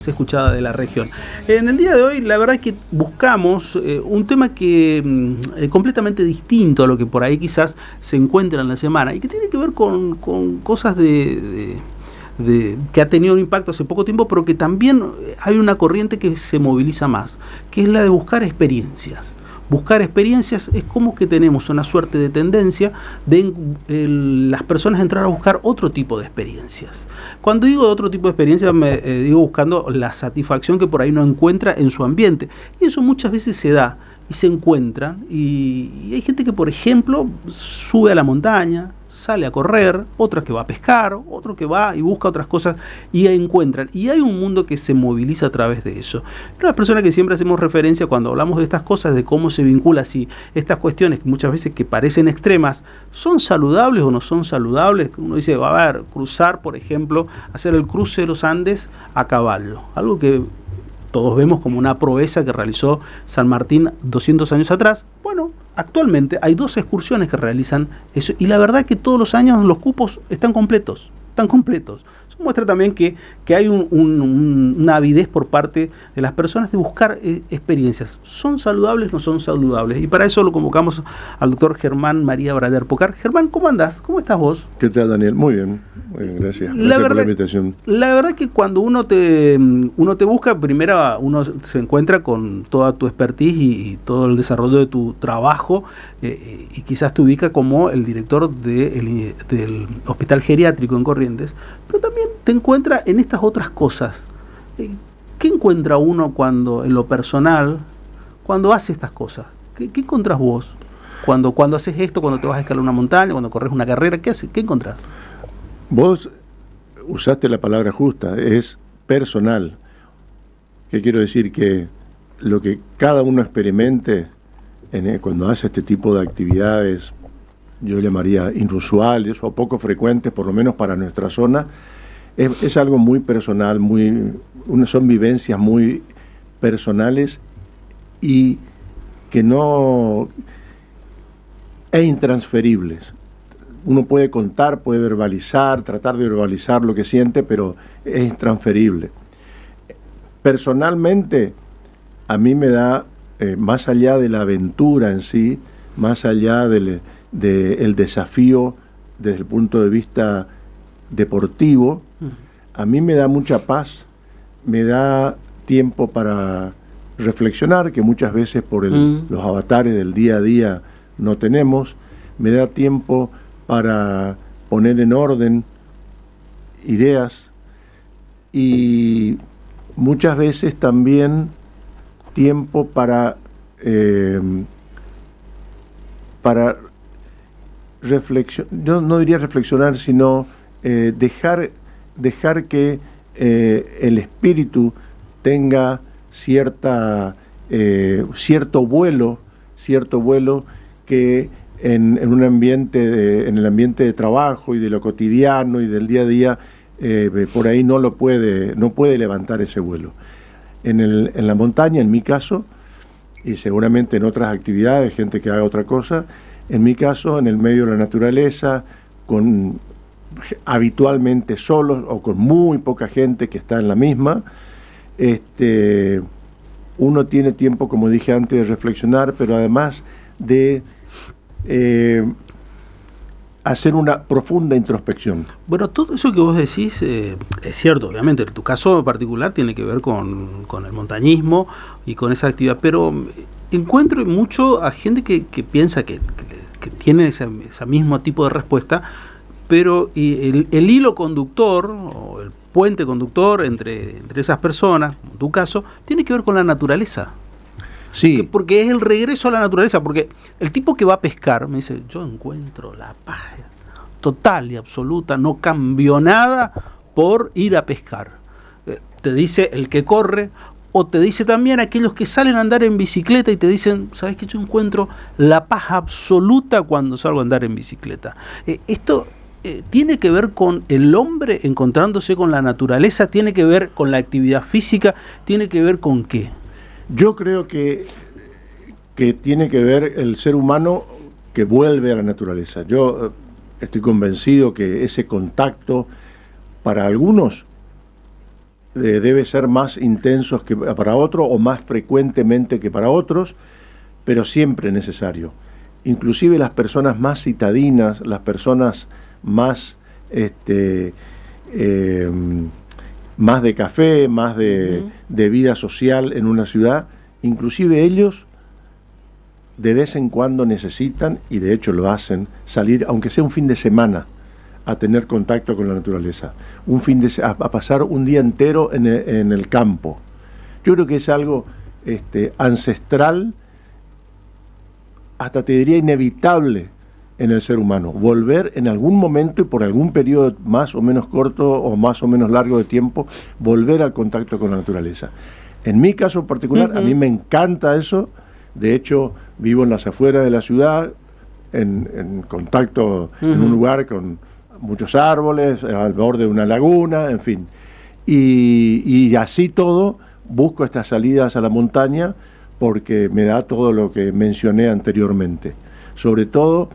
se escuchaba de la región. En el día de hoy, la verdad es que buscamos un tema que completamente distinto a lo que por ahí quizás se encuentra en la semana y que tiene que ver con cosas que ha tenido un impacto hace poco tiempo, pero que también hay una corriente que se moviliza más, que es la de buscar experiencias. Buscar experiencias es como que tenemos una suerte de tendencia de las personas entrar a buscar otro tipo de experiencias. Cuando digo otro tipo de experiencias, me digo buscando la satisfacción que por ahí no encuentra en su ambiente. Y eso muchas veces se da y se encuentra. Y hay gente que, por ejemplo, sube a la montaña, sale a correr, otra que va a pescar, otro que va y busca otras cosas y encuentran. Y hay un mundo que se moviliza a través de eso. Una persona que siempre hacemos referencia cuando hablamos de estas cosas, de cómo se vincula, si estas cuestiones que muchas veces que parecen extremas, ¿son saludables o no son saludables? Uno dice, va a ver, cruzar, por ejemplo, hacer el cruce de los Andes a caballo. Algo que todos vemos como una proeza que realizó San Martín 200 años atrás. Bueno, actualmente hay 2 excursiones que realizan eso y la verdad que todos los años los cupos están completos. Eso muestra también que hay una avidez por parte de las personas de buscar experiencias. ¿Son saludables o no son saludables? Y para eso lo convocamos al doctor Germán María Braller Pocar. Germán, ¿cómo andás? ¿Cómo estás vos? ¿Qué tal, Daniel? Muy bien, gracias. Gracias por la invitación. La verdad que cuando uno te busca, primero uno se encuentra con toda tu expertise y todo el desarrollo de tu trabajo y quizás te ubica como el director del Hospital Geriátrico en Corrientes, pero también te encuentra en estas otras cosas. ¿Qué encuentra uno cuando, en lo personal, cuando hace estas cosas? ¿Qué encontrás vos? Cuando haces esto, cuando te vas a escalar una montaña, cuando corres una carrera, ¿qué encontrás? Vos usaste la palabra justa, es personal. ¿Qué quiero decir? Que lo que cada uno experimente cuando hace este tipo de actividades, yo llamaría inusuales o poco frecuentes, por lo menos para nuestra zona, es algo muy personal, son vivencias muy personales y que intransferibles. Uno puede contar, puede verbalizar, tratar de verbalizar lo que siente, pero es intransferible. Personalmente, a mí me da, más allá de la aventura en sí, más allá del desafío desde el punto de vista deportivo, a mí me da mucha paz, me da tiempo para reflexionar, que muchas veces por los avatares del día a día no tenemos, me da tiempo para poner en orden ideas y muchas veces también tiempo para reflexionar, yo no diría reflexionar, sino dejar que el espíritu tenga cierto vuelo que en el ambiente de trabajo y de lo cotidiano y del día a día, por ahí no puede levantar ese vuelo. En la montaña, en mi caso, y seguramente en otras actividades, gente que haga otra cosa, en mi caso, en el medio de la naturaleza, habitualmente solos o con muy poca gente que está en la misma, uno tiene tiempo, como dije antes, de reflexionar, pero además de hacer una profunda introspección. Bueno, todo eso que vos decís es cierto, obviamente. En tu caso en particular tiene que ver con el montañismo y con esa actividad, pero encuentro mucho a gente que piensa que tiene ese mismo tipo de respuesta, pero el hilo conductor o el puente conductor entre esas personas, como en tu caso, tiene que ver con la naturaleza. Sí. Porque es el regreso a la naturaleza, porque el tipo que va a pescar me dice, yo encuentro la paz total y absoluta, no cambio nada por ir a pescar. Te dice el que corre, o te dice también aquellos que salen a andar en bicicleta y te dicen, ¿sabes qué? Yo encuentro la paz absoluta cuando salgo a andar en bicicleta. Esto tiene que ver con el hombre encontrándose con la naturaleza, tiene que ver con la actividad física, tiene que ver con ¿qué? Yo creo que tiene que ver el ser humano que vuelve a la naturaleza. Yo estoy convencido que ese contacto para algunos debe ser más intensos que para otros o más frecuentemente que para otros, pero siempre necesario. Inclusive las personas más citadinas, las personas más más de café, más de vida social en una ciudad, inclusive ellos de vez en cuando necesitan, y de hecho lo hacen, salir, aunque sea un fin de semana, a tener contacto con la naturaleza, a pasar un día entero en el campo. Yo creo que es algo ancestral, hasta te diría inevitable en el ser humano, volver en algún momento y por algún periodo más o menos corto o más o menos largo de tiempo, volver al contacto con la naturaleza. En mi caso particular, a mí me encanta eso. De hecho, vivo en las afueras de la ciudad, en contacto en un lugar con muchos árboles, al borde de una laguna, en fin. Y así todo, busco estas salidas a la montaña porque me da todo lo que mencioné anteriormente. Sobre todo,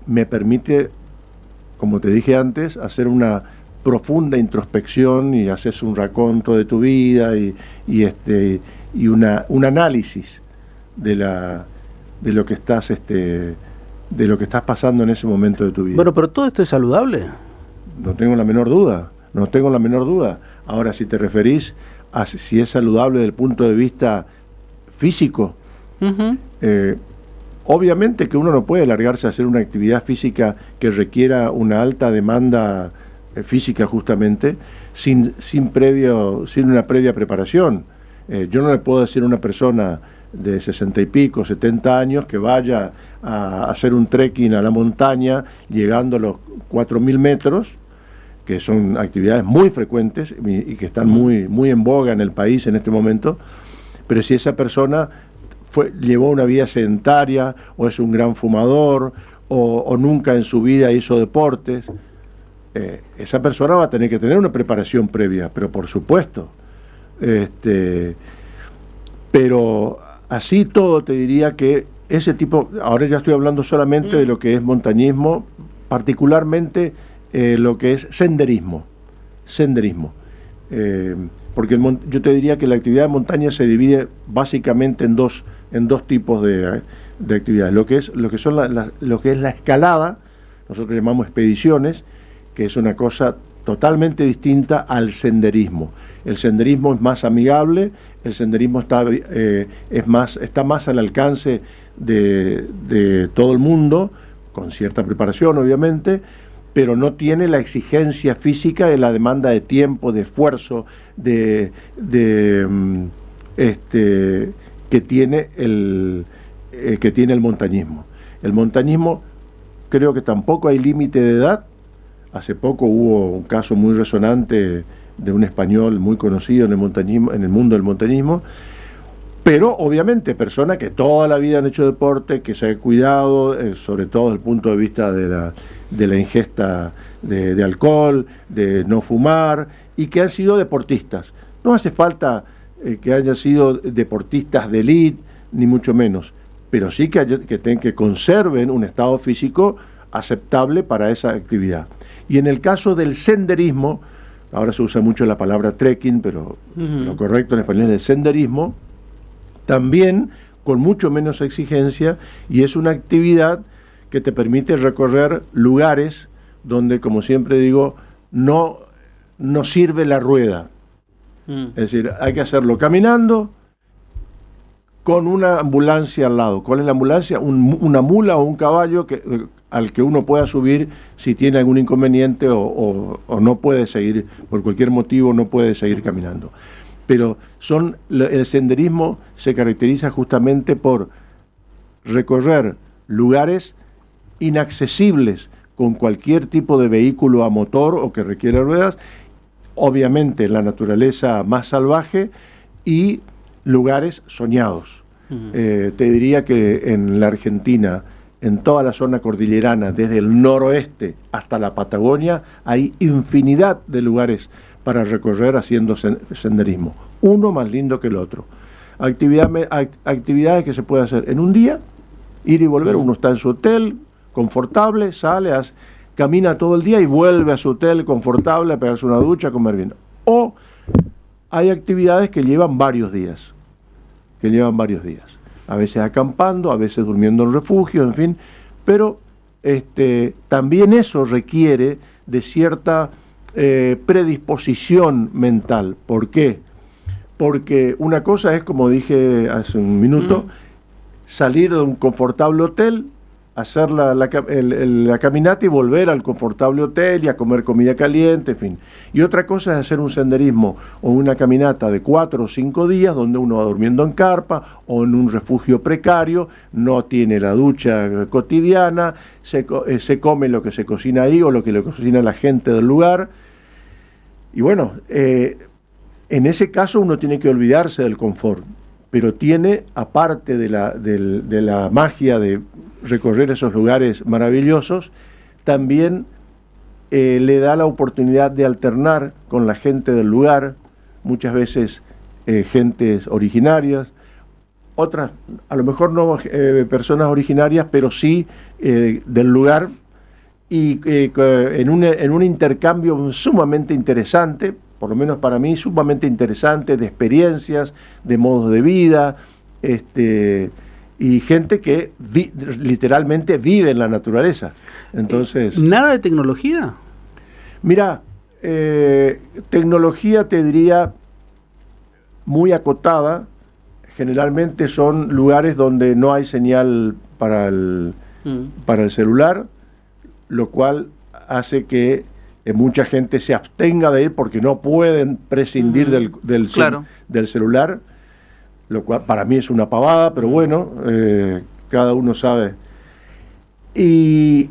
me permite, como te dije antes, hacer una profunda introspección y haces un raconto de tu vida y un análisis de lo que estás pasando en ese momento de tu vida. Bueno, pero todo esto es saludable. No tengo la menor duda. Ahora, si te referís a si es saludable desde el punto de vista físico, obviamente que uno no puede largarse a hacer una actividad física que requiera una alta demanda física justamente sin una previa preparación. Yo no le puedo decir a una persona de 60 y pico, 70 años que vaya a hacer un trekking a la montaña llegando a los 4.000 metros, que son actividades muy frecuentes y que están muy, muy en boga en el país en este momento, pero si esa persona llevó una vida sedentaria o es un gran fumador o nunca en su vida hizo deportes, esa persona va a tener que tener una preparación previa, pero por supuesto. Pero así todo te diría que ese tipo, ahora ya estoy hablando solamente de lo que es montañismo, particularmente lo que es senderismo. Porque yo te diría que la actividad de montaña se divide básicamente en dos tipos de actividades. Lo que es la escalada, nosotros llamamos expediciones, que es una cosa totalmente distinta al senderismo. El senderismo es más amigable, el senderismo está más al alcance de todo el mundo, con cierta preparación obviamente, pero no tiene la exigencia física de la demanda de tiempo, de esfuerzo, que tiene el montañismo. El montañismo, creo que tampoco hay límite de edad. Hace poco hubo un caso muy resonante de un español muy conocido en el montañismo, en el mundo del montañismo, pero obviamente personas que toda la vida han hecho deporte, que se han cuidado, sobre todo desde el punto de vista de la ingesta de alcohol, de no fumar, y que han sido deportistas. No hace falta que hayan sido deportistas de élite, ni mucho menos, pero sí que conserven un estado físico aceptable para esa actividad. Y en el caso del senderismo, ahora se usa mucho la palabra trekking, pero lo correcto en español es el senderismo, también con mucho menos exigencia, y es una actividad que te permite recorrer lugares donde, como siempre digo, no sirve la rueda. Es decir, hay que hacerlo caminando con una ambulancia al lado. ¿Cuál es la ambulancia? Una mula o un caballo al que uno pueda subir si tiene algún inconveniente o no puede seguir, por cualquier motivo no puede seguir caminando. Pero el senderismo se caracteriza justamente por recorrer lugares inaccesibles con cualquier tipo de vehículo a motor o que requiera ruedas, obviamente la naturaleza más salvaje y lugares soñados. Te diría que en la Argentina, en toda la zona cordillerana, desde el noroeste hasta la Patagonia, hay infinidad de lugares para recorrer haciendo senderismo, uno más lindo que el otro. Actividades que se puede hacer en un día, ir y volver. Uno está en su hotel, confortable, sale, camina todo el día y vuelve a su hotel confortable a pegarse una ducha, a comer bien. O hay actividades que llevan varios días, a veces acampando, a veces durmiendo en refugios, en fin, pero también eso requiere de cierta predisposición mental. ¿Por qué? Porque una cosa es, como dije hace un minuto, salir de un confortable hotel, hacer la caminata y volver al confortable hotel y a comer comida caliente, en fin. Y otra cosa es hacer un senderismo o una caminata de 4 o 5 días donde uno va durmiendo en carpa o en un refugio precario, no tiene la ducha cotidiana, se come lo que se cocina ahí o lo que le cocina la gente del lugar. Y bueno, en ese caso uno tiene que olvidarse del confort, pero tiene, aparte de la magia de recorrer esos lugares maravillosos, también le da la oportunidad de alternar con la gente del lugar, muchas veces gentes originarias, otras, a lo mejor no personas originarias, pero sí del lugar, y en un intercambio sumamente interesante, por lo menos para mí, sumamente interesante, de experiencias, de modos de vida, y gente que literalmente vive en la naturaleza. Entonces, ¿nada de tecnología? Mira, tecnología te diría muy acotada. Generalmente son lugares donde no hay señal para el celular, lo cual hace que mucha gente se abstenga de ir porque no pueden prescindir del celular, lo cual para mí es una pavada, pero bueno, cada uno sabe. Y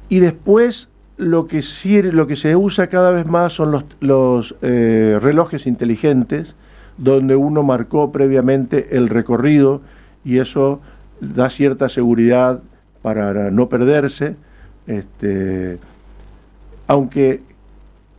después lo que se usa cada vez más son los relojes inteligentes, donde uno marcó previamente el recorrido y eso da cierta seguridad para no perderse. Aunque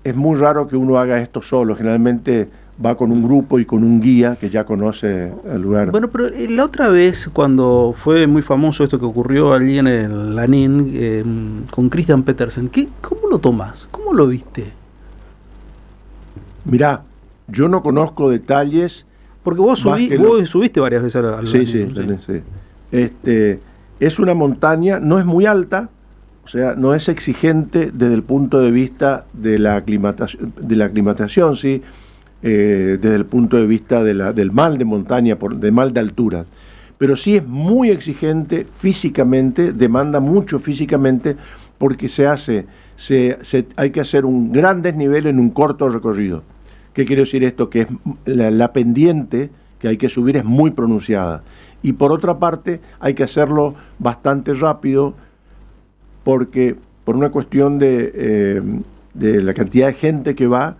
es muy raro que uno haga esto solo, generalmente va con un grupo y con un guía que ya conoce el lugar. Bueno, pero la otra vez, cuando fue muy famoso esto que ocurrió allí en el Lanín con Christian Petersen, ¿cómo lo tomás? ¿Cómo lo viste? Mirá, yo no conozco detalles. Porque vos subiste varias veces al Lanín. Sí. Es una montaña, no es muy alta, o sea, no es exigente desde el punto de vista de la aclimatación, ¿sí? Desde el punto de vista del mal de montaña, del mal de altura. Pero sí es muy exigente físicamente, demanda mucho físicamente, porque hay que hacer un gran desnivel en un corto recorrido. ¿Qué quiere decir esto? Que es la pendiente que hay que subir es muy pronunciada. Y por otra parte, hay que hacerlo bastante rápido, porque por una cuestión de la cantidad de gente que va,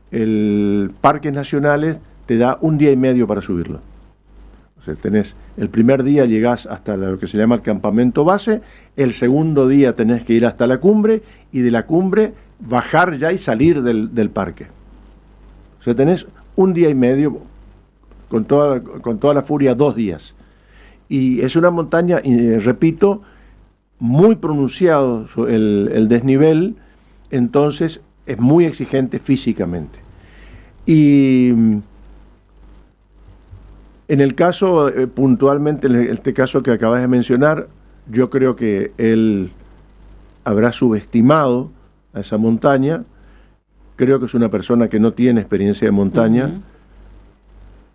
el Parques Nacionales te da 1 día y medio para subirlo. O sea, el primer día llegás hasta lo que se llama el campamento base, el segundo día tenés que ir hasta la cumbre, y de la cumbre bajar ya y salir del parque. O sea, tenés 1 día y medio, con toda la furia, 2 días. Y es una montaña, repito, muy pronunciado el desnivel, entonces es muy exigente físicamente. Y en el caso, puntualmente, en este caso que acabas de mencionar, yo creo que él habrá subestimado a esa montaña. Creo que es una persona que no tiene experiencia de montaña.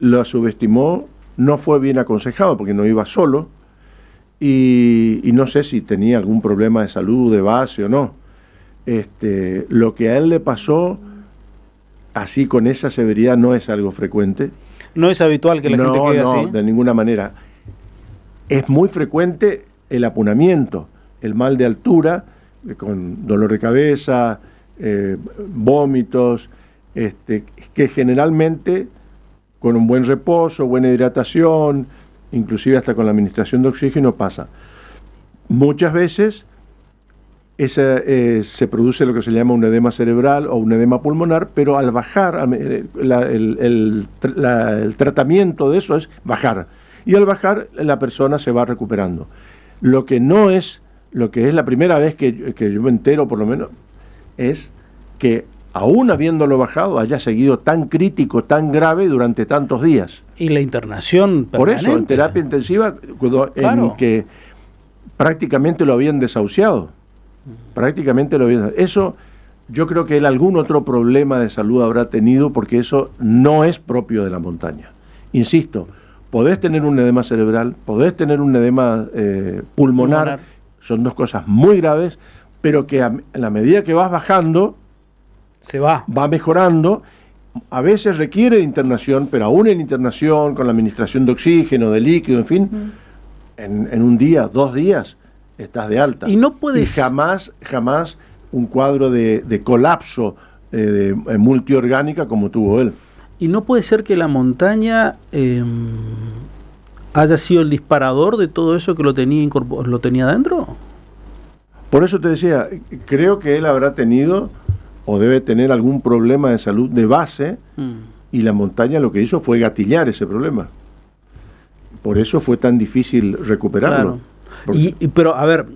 Lo subestimó, no fue bien aconsejado porque no iba solo, y no sé si tenía algún problema de salud, de base o no. Lo que a él le pasó así con esa severidad no es algo frecuente. No es habitual que la gente quede así. No, de ninguna manera. Es muy frecuente el apunamiento, el mal de altura, con dolor de cabeza, vómitos, que generalmente con un buen reposo, buena hidratación, inclusive hasta con la administración de oxígeno pasa. Muchas veces se produce lo que se llama un edema cerebral o un edema pulmonar, pero al bajar, el tratamiento de eso es bajar. Y al bajar la persona se va recuperando. Lo que es la primera vez que yo me entero, por lo menos, es que aún habiéndolo bajado, haya seguido tan crítico, tan grave durante tantos días. Y la internación Por permanente. eso, en terapia intensiva, en que prácticamente lo habían desahuciado. Prácticamente lo habían... Eso, yo creo que él algún otro problema de salud habrá tenido, porque eso no es propio de la montaña. Insisto, podés tener un edema cerebral, podés tener un edema pulmonar, son dos cosas muy graves, pero que a la medida que vas bajando, va mejorando. A veces requiere de internación, pero aún en internación, con la administración de oxígeno, de líquido, en fin, en un día, 2 días, estás de alta. Y no puedes... Y jamás un cuadro de colapso multiorgánica como tuvo él. Y no puede ser que la montaña haya sido el disparador de todo eso que lo tenía adentro. Por eso te decía, creo que él habrá tenido o debe tener algún problema de salud de base, y la montaña lo que hizo fue gatillar ese problema. Por eso fue tan difícil recuperarlo. Claro. Pero, a ver,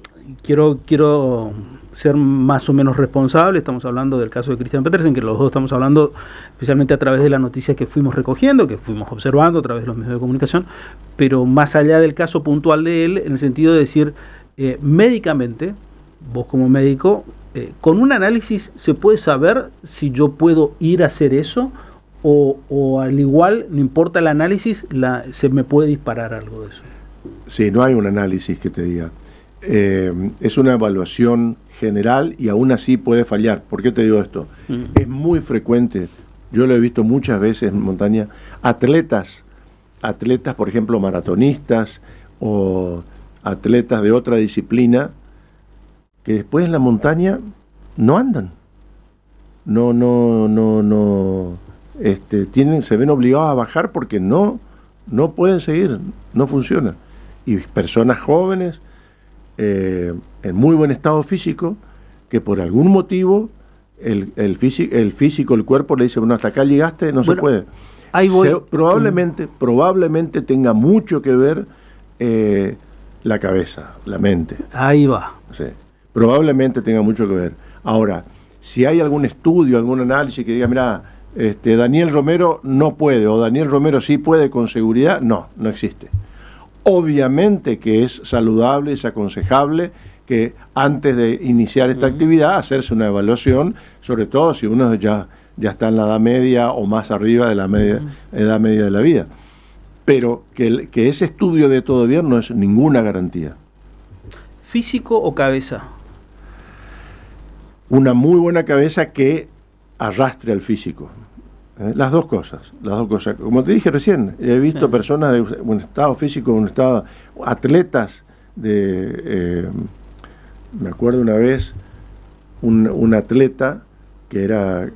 quiero ser más o menos responsable. Estamos hablando del caso de Christian Petersen, que los dos estamos hablando especialmente a través de las noticias que fuimos recogiendo, que fuimos observando a través de los medios de comunicación, pero más allá del caso puntual de él, en el sentido de decir, médicamente, vos como médico, con un análisis se puede saber si yo puedo ir a hacer eso, o al igual, no importa el análisis, se me puede disparar algo de eso. Sí, no hay un análisis que te diga. Es una evaluación general y aún así puede fallar. ¿Por qué te digo esto? Es muy frecuente, yo lo he visto muchas veces en montaña, atletas, por ejemplo, maratonistas o atletas de otra disciplina, que después en la montaña no andan. Se ven obligados a bajar porque no pueden seguir, no funciona. Y personas jóvenes, en muy buen estado físico, que por algún motivo el físico, el cuerpo le dice, bueno, hasta acá llegaste, no se puede. Ahí voy. Probablemente tenga mucho que ver la cabeza, la mente. Ahí va. Sí, probablemente tenga mucho que ver. Ahora, si hay algún estudio, algún análisis que diga, mira, Daniel Romero no puede, o Daniel Romero sí puede con seguridad, no existe. Obviamente que es saludable, es aconsejable que antes de iniciar esta actividad hacerse una evaluación, sobre todo si uno ya está en la edad media o más arriba de la edad media de la vida. Pero que ese estudio de todo bien no es ninguna garantía. ¿Físico o cabeza? Una muy buena cabeza que arrastre al físico. Las dos cosas. Como te dije recién, he visto personas de un estado físico, atletas me acuerdo una vez, un atleta que era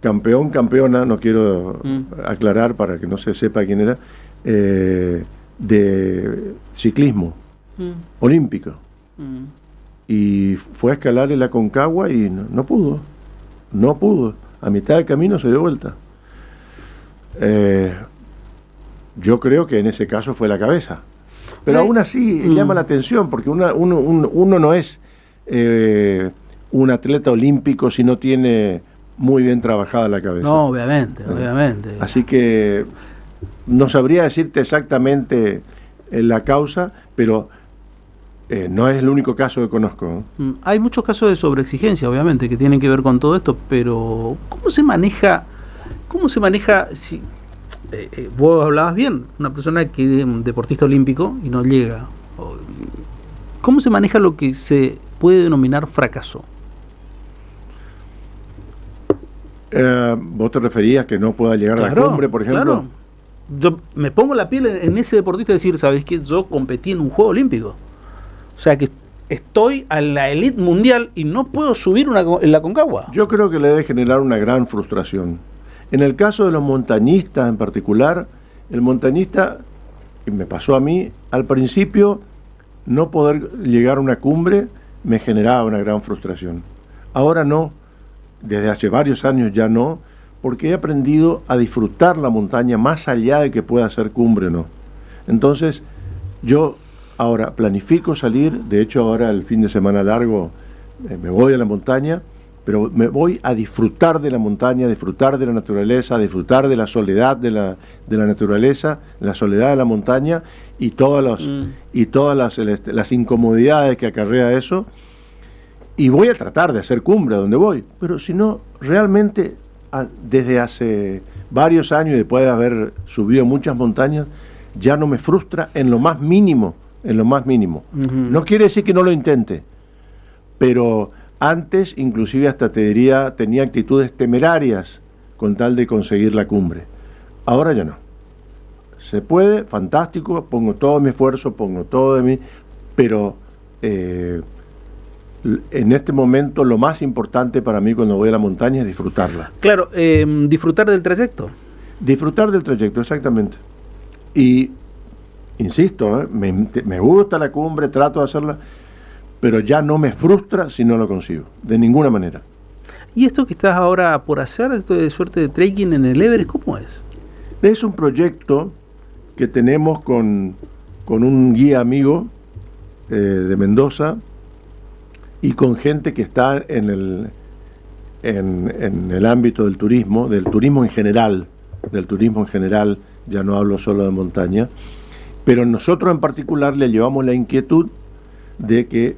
campeona, no quiero aclarar para que no se sepa quién era, de ciclismo olímpico. Y fue a escalar el Aconcagua y no pudo. A mitad del camino se dio vuelta. Yo creo que en ese caso fue la cabeza. Pero aún así llama la atención, porque uno no es un atleta olímpico si no tiene muy bien trabajada la cabeza. No, obviamente. Así que no sabría decirte exactamente la causa, pero no es el único caso que conozco. Hay muchos casos de sobreexigencia, obviamente, que tienen que ver con todo esto, pero ¿cómo se maneja si vos hablabas bien, una persona que es un deportista olímpico y no llega? ¿Cómo se maneja lo que se puede denominar fracaso? ¿Vos te referías que no pueda llegar a la cumbre, por ejemplo? Claro. Yo me pongo la piel en ese deportista y decir, ¿sabes qué? Yo competí en un juego olímpico. O sea que estoy a la elite mundial y no puedo subir en la Aconcagua. Yo creo que le debe generar una gran frustración. En el caso de los montañistas en particular, el montañista, y me pasó a mí, al principio no poder llegar a una cumbre me generaba una gran frustración. Ahora no, desde hace varios años ya no, porque he aprendido a disfrutar la montaña más allá de que pueda ser cumbre o no. Entonces, yo ahora planifico salir, de hecho ahora el fin de semana largo me voy a la montaña pero me voy a disfrutar de la montaña, a disfrutar de la naturaleza, a disfrutar de la soledad de la naturaleza, la soledad de la montaña y todas las incomodidades que acarrea eso. Y voy a tratar de hacer cumbre a donde voy, pero si no, realmente desde hace varios años, después de haber subido muchas montañas, ya no me frustra en lo más mínimo, en lo más mínimo. No quiere decir que no lo intente, pero antes, inclusive hasta te diría, tenía actitudes temerarias con tal de conseguir la cumbre. Ahora ya no. Se puede, fantástico, pongo todo mi esfuerzo, pongo todo de mí, pero en este momento lo más importante para mí cuando voy a la montaña es disfrutarla. Claro, disfrutar del trayecto. Disfrutar del trayecto, exactamente. Y, insisto, me gusta la cumbre, trato de hacerla, pero ya no me frustra si no lo consigo, de ninguna manera. ¿Y esto que estás ahora por hacer, esto de suerte de trekking en el Everest, cómo es? Es un proyecto que tenemos con un guía amigo de Mendoza y con gente que está en el ámbito del turismo en general, ya no hablo solo de montaña, pero nosotros en particular le llevamos la inquietud de que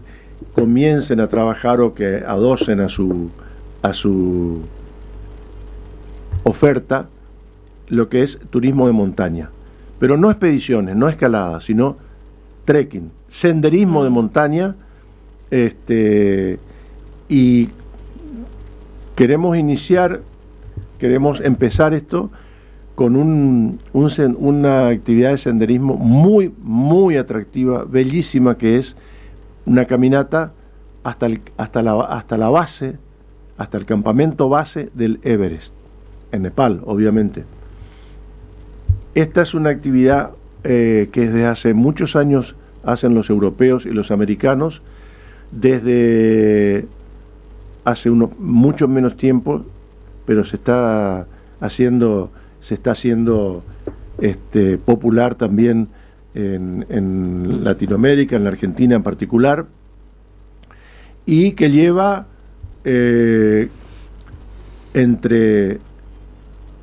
comiencen a trabajar o que adosen a su oferta lo que es turismo de montaña, pero no expediciones, no escaladas, sino trekking, senderismo de montaña, y queremos empezar esto con una actividad de senderismo muy, muy atractiva, bellísima, que es una caminata hasta la base, hasta el campamento base del Everest, en Nepal, obviamente. Esta es una actividad que desde hace muchos años hacen los europeos y los americanos, desde hace mucho menos tiempo, pero se está haciendo popular también en Latinoamérica, en la Argentina en particular, y que lleva entre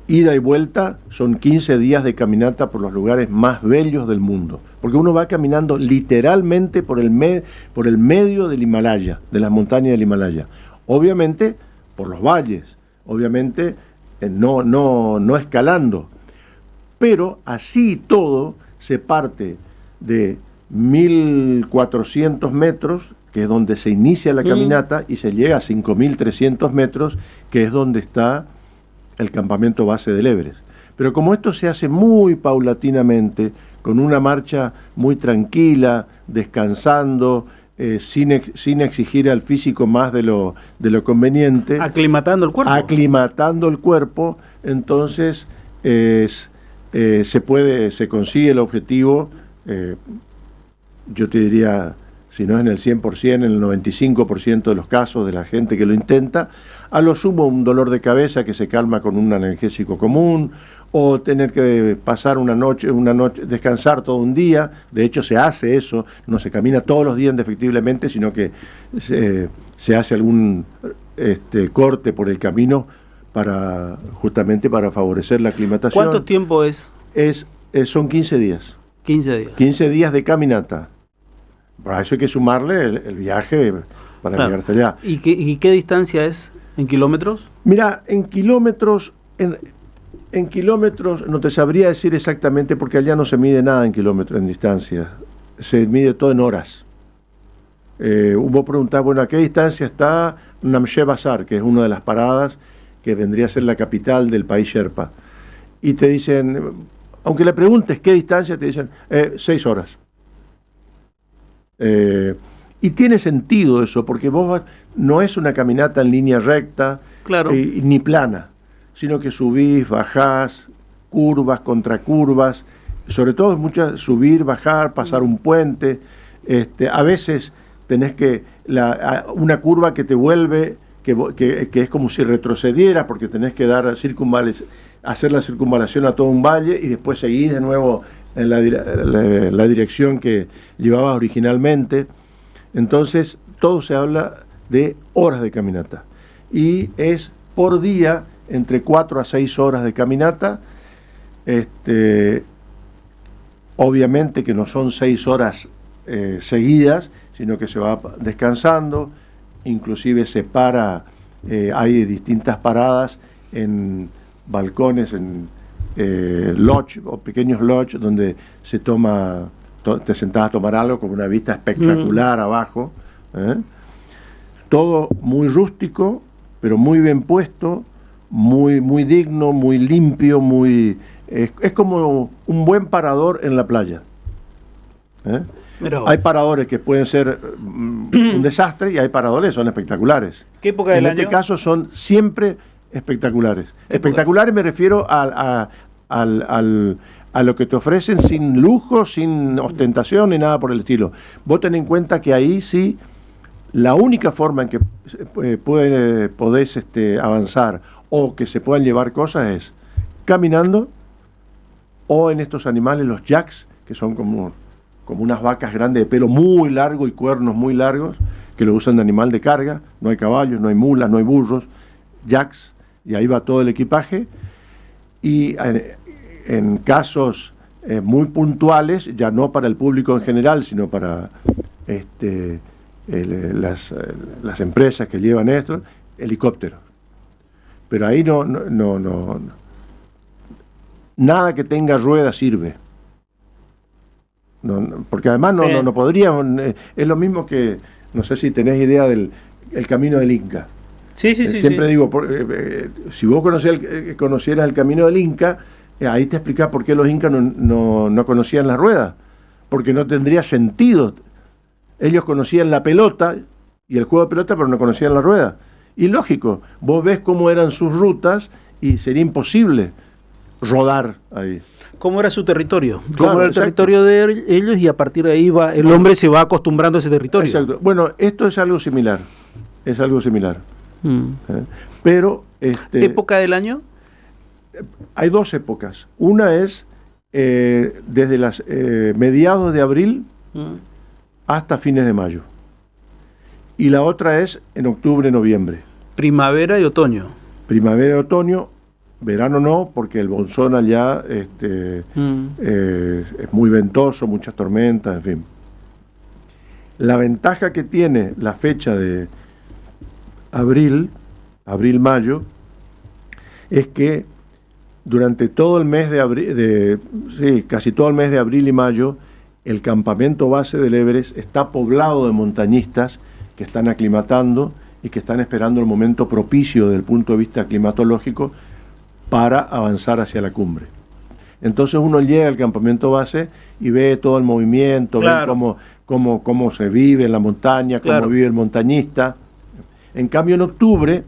ida y vuelta, son 15 días de caminata por los lugares más bellos del mundo, porque uno va caminando literalmente por el medio del Himalaya, de las montañas del Himalaya, obviamente por los valles, obviamente no escalando, pero así todo se parte de 1400 metros, que es donde se inicia la caminata, y se llega a 5300 metros, que es donde está el campamento base del Everest. Pero como esto se hace muy paulatinamente, con una marcha muy tranquila, descansando, sin exigir al físico más de lo conveniente, aclimatando el cuerpo, entonces se consigue el objetivo, yo te diría, si no es en el 100%, en el 95% de los casos de la gente que lo intenta, a lo sumo un dolor de cabeza que se calma con un analgésico común, o tener que pasar una noche, descansar todo un día. De hecho se hace eso, no se camina todos los días indefectiblemente, sino que se hace algún corte por el camino justamente para favorecer la aclimatación. ¿Cuánto tiempo es? Son 15 días. 15 días. 15 días de caminata. Para eso hay que sumarle el viaje para llegar hasta allá. ¿Y qué distancia es en kilómetros? Mira, en kilómetros no te sabría decir exactamente, porque allá no se mide nada en kilómetros, en distancia. Se mide todo en horas. Hubo preguntar, bueno, ¿a qué distancia está Namche Bazar, que es una de las paradas que vendría a ser la capital del país Sherpa? Y te dicen, aunque le preguntes qué distancia, te dicen 6 horas. Y tiene sentido eso, porque no es una caminata en línea recta, claro, ni plana, sino que subís, bajás, curvas, contracurvas, sobre todo subir, bajar, pasar un puente, a veces tenés una curva que te vuelve, que es como si retrocedieras, porque tenés que hacer la circunvalación a todo un valle y después seguir de nuevo en la dirección que llevabas originalmente. Entonces todo se habla de horas de caminata, y es por día entre 4 a 6 horas de caminata. Obviamente que no son 6 horas seguidas, sino que se va descansando, inclusive se para, hay distintas paradas en balcones, en lodge o pequeños lodge donde se toma, te sentás a tomar algo con una vista espectacular abajo, todo muy rústico, pero muy bien puesto, muy, muy digno, muy limpio, es como un buen parador en la playa. Hay paradores que pueden ser un desastre y hay paradores que son espectaculares. ¿Qué época del año? En este caso son siempre espectaculares. Espectaculares me refiero a lo que te ofrecen sin lujo, sin ostentación ni nada por el estilo. Vos ten en cuenta que ahí sí, la única forma en que podés avanzar o que se puedan llevar cosas es caminando o en estos animales, los yaks, que son como unas vacas grandes de pelo muy largo y cuernos muy largos, que lo usan de animal de carga. No hay caballos, no hay mulas, no hay burros, yaks, y ahí va todo el equipaje. Y en casos muy puntuales, ya no para el público en general, sino para las empresas que llevan esto, helicópteros. Pero ahí no, nada que tenga ruedas sirve. Porque además no podríamos, es lo mismo que, no sé si tenés idea del el camino del Inca. Sí. Siempre digo, si vos conocieras el camino del Inca, ahí te explicás por qué los incas no conocían las ruedas, porque no tendría sentido. Ellos conocían la pelota y el juego de pelota, pero no conocían la rueda. Y lógico, vos ves cómo eran sus rutas y sería imposible rodar ahí. ¿Cómo era su territorio? Claro, ¿Cómo era el territorio de ellos? Y a partir de ahí el hombre se va acostumbrando a ese territorio. Exacto. Bueno, esto es algo similar. Es algo similar. Pero ¿época del año? Hay dos épocas. Una es desde las mediados de abril hasta fines de mayo. Y la otra es en octubre, noviembre. Primavera y otoño. Primavera y otoño. Verano no, porque el Bonzón allá es muy ventoso, muchas tormentas, en fin. La ventaja que tiene la fecha de abril-mayo, es que durante todo el mes de abril, casi todo el mes de abril y mayo, el campamento base del Everest está poblado de montañistas que están aclimatando y que están esperando el momento propicio desde el punto de vista climatológico para avanzar hacia la cumbre. Entonces uno llega al campamento base y ve todo el movimiento, claro, ve cómo se vive en la montaña, claro, cómo vive el montañista. En cambio en octubre,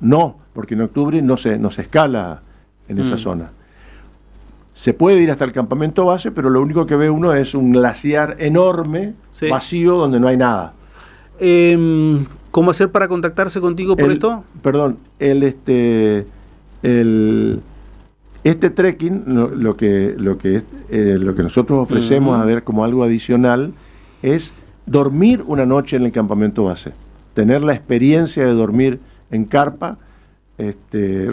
no, porque en octubre no se escala en esa zona. Se puede ir hasta el campamento base, pero lo único que ve uno es un glaciar enorme, vacío, donde no hay nada. ¿Cómo hacer para contactarse contigo por esto? Perdón, este trekking, lo que nosotros ofrecemos a ver como algo adicional es dormir una noche en el campamento base, tener la experiencia de dormir en carpa,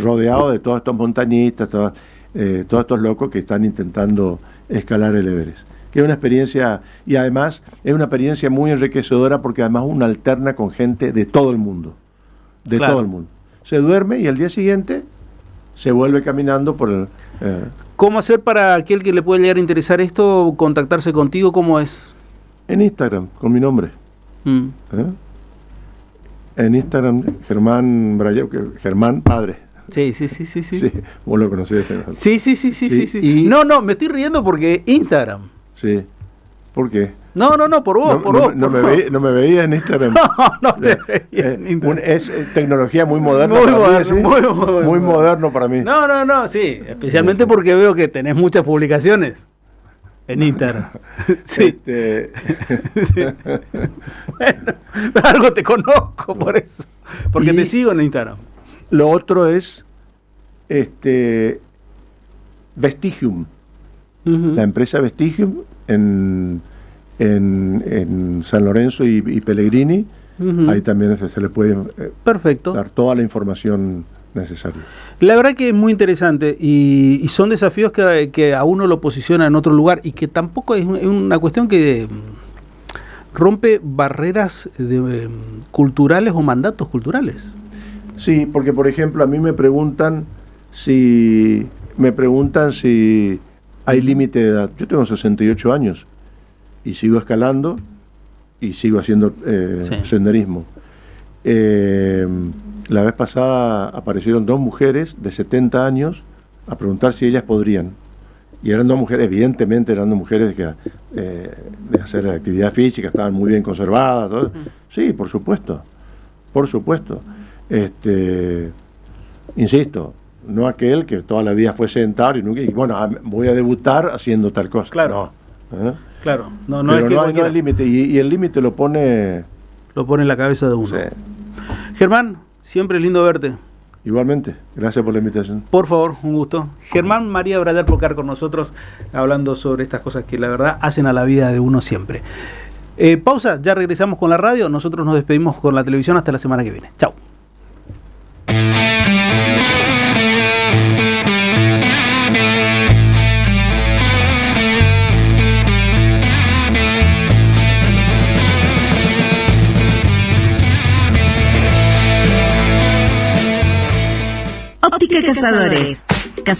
rodeado de todos estos montañistas, todos estos locos que están intentando escalar el Everest. Que es una experiencia, y además es una experiencia muy enriquecedora porque además uno alterna con gente de todo el mundo, todo el mundo. Se duerme y al día siguiente se vuelve caminando por el... ¿Cómo hacer para aquel que le pueda llegar a interesar esto, contactarse contigo? ¿Cómo es? En Instagram, con mi nombre. En Instagram, Germán Braille, Germán Padre. Sí. Sí, vos lo conocés. Sí. Y... No, me estoy riendo porque Instagram. Sí. ¿Por qué? No, por vos. No me veía en Instagram. No te veía en Instagram. Es tecnología muy moderna. Muy moderno para mí. No, sí. Especialmente porque veo que tenés muchas publicaciones en Instagram. Sí. Bueno, algo te conozco por eso. Porque te sigo en Instagram. Lo otro es Vestigium. La empresa Vestigium en San Lorenzo y Pellegrini, ahí también se le puede perfecto. dar toda la información necesaria. La verdad que es muy interesante y son desafíos que a uno lo posiciona en otro lugar y que tampoco es una cuestión que rompe barreras culturales o mandatos culturales. Sí, porque por ejemplo a mí me preguntan si hay límite de edad. Yo tengo 68 años y sigo escalando y sigo haciendo senderismo. La vez pasada aparecieron 2 mujeres de 70 años a preguntar si ellas podrían. Y eran 2 mujeres, evidentemente eran 2 mujeres de hacer actividad física, estaban muy bien conservadas. Todo. Sí, por supuesto. Insisto, no aquel que toda la vida fue sedentario y bueno, voy a debutar haciendo tal cosa. Claro. No. Claro, no Pero es que no hay límite, y el límite lo pone en la cabeza de uno. Sí. Germán, siempre es lindo verte. Igualmente, gracias por la invitación. Por favor, un gusto. Germán María Braller Pocar con nosotros, hablando sobre estas cosas que la verdad hacen a la vida de uno siempre. Pausa, ya regresamos con la radio, nosotros nos despedimos con la televisión hasta la semana que viene. Chao. Óptica Cazadores.